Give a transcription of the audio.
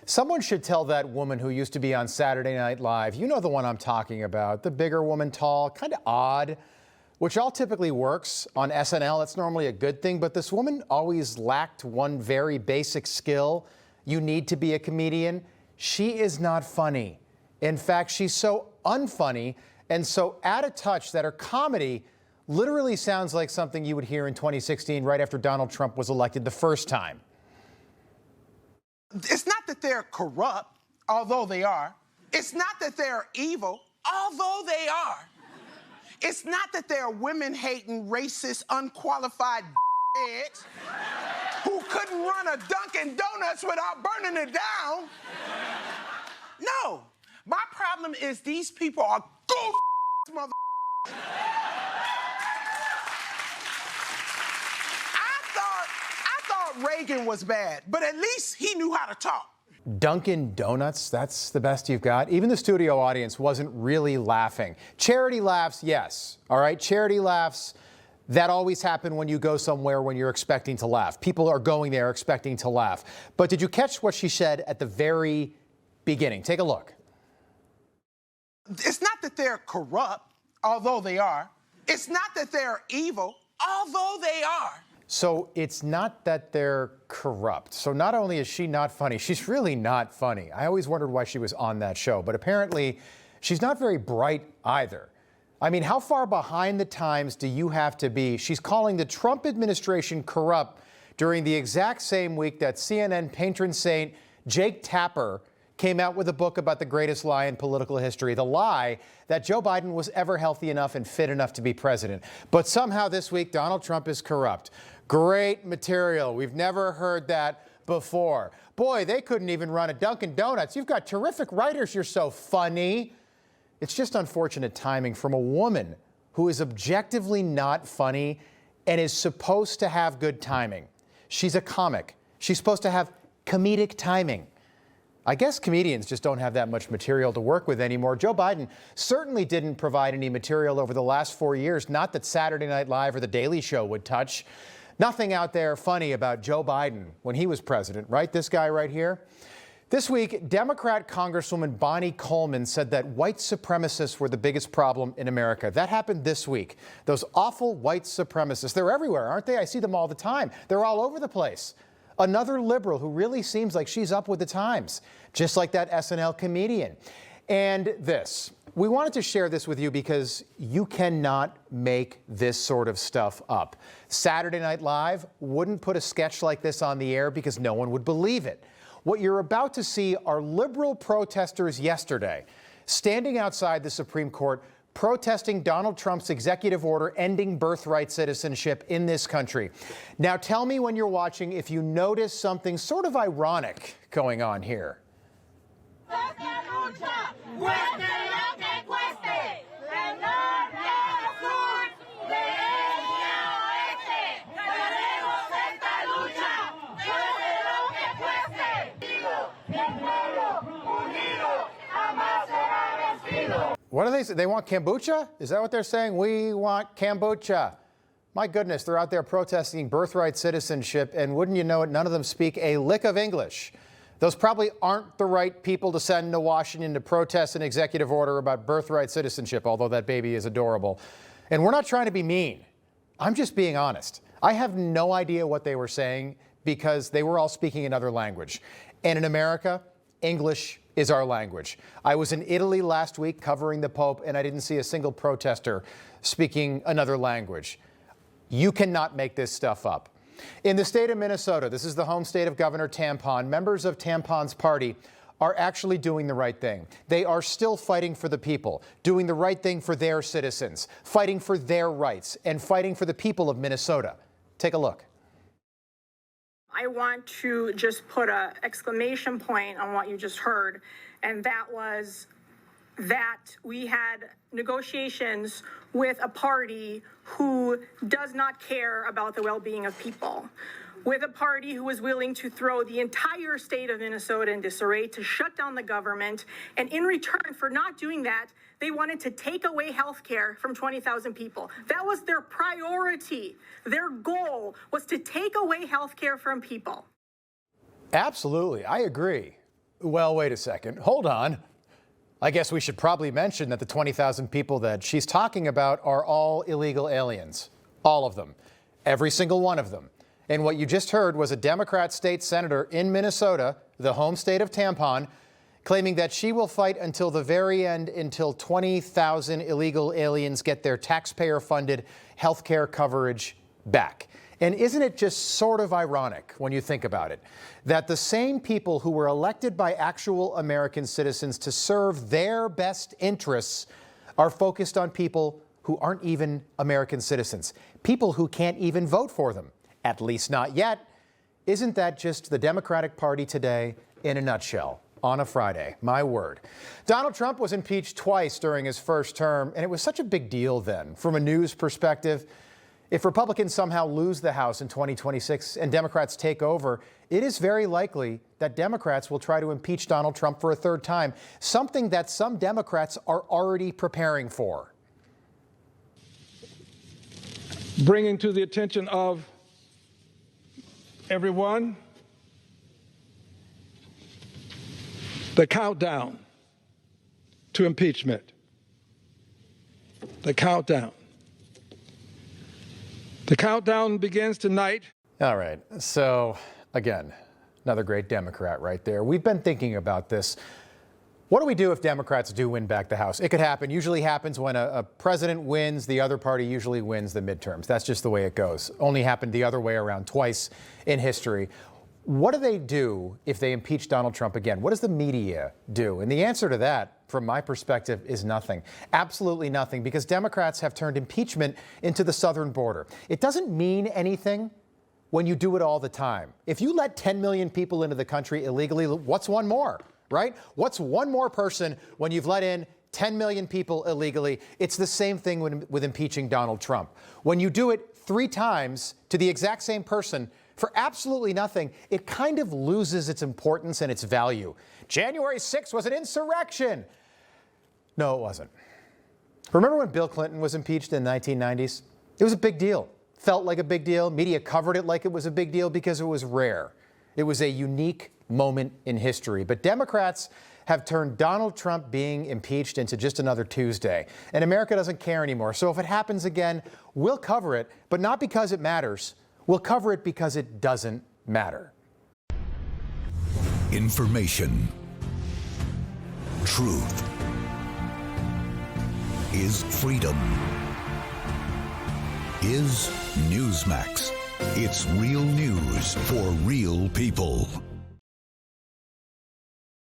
Someone should tell that woman who used to be on Saturday Night Live, you know the one I'm talking about, the bigger woman, tall, kind of odd, which all typically works on SNL. It's normally a good thing, but this woman always lacked one very basic skill. You need to be a comedian. She is not funny. In fact, she's so unfunny and so out of touch that her comedy literally sounds like something you would hear in 2016 right after Donald Trump was elected the first time. It's not that they're corrupt, although they are. It's not that they're evil, although they are. It's not that they're women-hating, racist, unqualified heads who couldn't run a Dunkin' Donuts without burning it down. No, my problem is these people are mother. I thought Reagan was bad, but at least he knew how to talk. Dunkin' Donuts, that's the best you've got? Even the studio audience wasn't really laughing. Charity laughs, yes. All right, charity laughs, that always happen when you go somewhere when you're expecting to laugh. People are going there expecting to laugh. But did you catch what she said at the very beginning? Take a look. It's not that they're corrupt, although they are. It's not that they're evil, although they are. So it's not that they're corrupt. So not only is she not funny, she's really not funny. I always wondered why she was on that show, but apparently she's not very bright either. I mean, how far behind the times do you have to be? She's calling the Trump administration corrupt during the exact same week that CNN patron saint Jake Tapper came out with a book about the greatest lie in political history, the lie that Joe Biden was ever healthy enough and fit enough to be president. But somehow this week, Donald Trump is corrupt. Great material. We've never heard that before. Boy, they couldn't even run a Dunkin' Donuts. You've got terrific writers. You're so funny. It's just unfortunate timing from a woman who is objectively not funny and is supposed to have good timing. She's a comic. She's supposed to have comedic timing. I guess comedians just don't have that much material to work with anymore. Joe Biden certainly didn't provide any material over the last 4 years, not that Saturday Night Live or The Daily Show would touch. Nothing out there funny about Joe Biden when he was president, right? This guy right here. This week, Democrat Congresswoman Bonnie Coleman said that white supremacists were the biggest problem in America. That happened this week. Those awful white supremacists, they're everywhere, aren't they? I see them all the time. They're all over the place. Another liberal who really seems like she's up with the times, just like that SNL comedian. And this, we wanted to share this with you because you cannot make this sort of stuff up. Saturday Night Live wouldn't put a sketch like this on the air because no one would believe it. What you're about to see are liberal protesters yesterday standing outside the Supreme Court protesting Donald Trump's executive order ending birthright citizenship in this country. Now tell me when you're watching if you notice something sort of ironic going on here. What do they say? They want kombucha? Is that what they're saying? We want kombucha. My goodness, they're out there protesting birthright citizenship, and wouldn't you know it, none of them speak a lick of English. Those probably aren't the right people to send to Washington to protest an executive order about birthright citizenship, although that baby is adorable. And we're not trying to be mean. I'm just being honest. I have no idea what they were saying because they were all speaking another language. And in America, English is our language. I was in Italy last week covering the Pope, and I didn't see a single protester speaking another language. You cannot make this stuff up. In the state of Minnesota, this is the home state of Governor Tampon, members of Tampon's party are actually doing the right thing. They are still fighting for the people, doing the right thing for their citizens, fighting for their rights, and fighting for the people of Minnesota. Take a look. I want to just put an exclamation point on what you just heard, and that was that we had negotiations with a party who does not care about the well-being of people, with a party who was willing to throw the entire state of Minnesota in disarray, to shut down the government, and in return for not doing that, they wanted to take away health care from 20,000 people. That was their priority. Their goal was to take away health care from people. Absolutely, I agree. Well, wait a second. Hold on. I guess we should probably mention that the 20,000 people that she's talking about are all illegal aliens. All of them. Every single one of them. And what you just heard was a Democrat state senator in Minnesota, the home state of tampon, claiming that she will fight until the very end until 20,000 illegal aliens get their taxpayer-funded health care coverage back. And isn't it just sort of ironic when you think about it, that the same people who were elected by actual American citizens to serve their best interests are focused on people who aren't even American citizens, people who can't even vote for them, at least not yet. Isn't that just the Democratic Party today in a nutshell? On a Friday, my word. Donald Trump was impeached twice during his first term, and it was such a big deal then. From a news perspective, if Republicans somehow lose the House in 2026 and Democrats take over, it is very likely that Democrats will try to impeach Donald Trump for a third time, something that some Democrats are already preparing for. Bringing to the attention of everyone the countdown to impeachment. The countdown. The countdown begins tonight. All right. So, again, another great Democrat right there. We've been thinking about this. What do we do if Democrats do win back the House? It could happen. Usually happens when a president wins, the other party usually wins the midterms. That's just the way it goes. Only happened the other way around twice in history. What do they do if they impeach Donald Trump again? What does the media do? And the answer to that, from my perspective, is nothing. Absolutely nothing, because Democrats have turned impeachment into the southern border. It doesn't mean anything when you do it all the time. If you let 10 million people into the country illegally, what's one more, right? What's one more person when you've let in 10 million people illegally? It's the same thing with impeaching Donald Trump. When you do it 3 times to the exact same person for absolutely nothing, it kind of loses its importance and its value. January 6th was an insurrection. No, it wasn't. Remember when Bill Clinton was impeached in the 1990s? It was a big deal. Felt like a big deal. Media covered it like it was a big deal because it was rare. It was a unique moment in history. But Democrats have turned Donald Trump being impeached into just another Tuesday. And America doesn't care anymore. So if it happens again, we'll cover it, but not because it matters. We'll cover it because it doesn't matter. Information. Truth. Is freedom. Is Newsmax. It's real news for real people.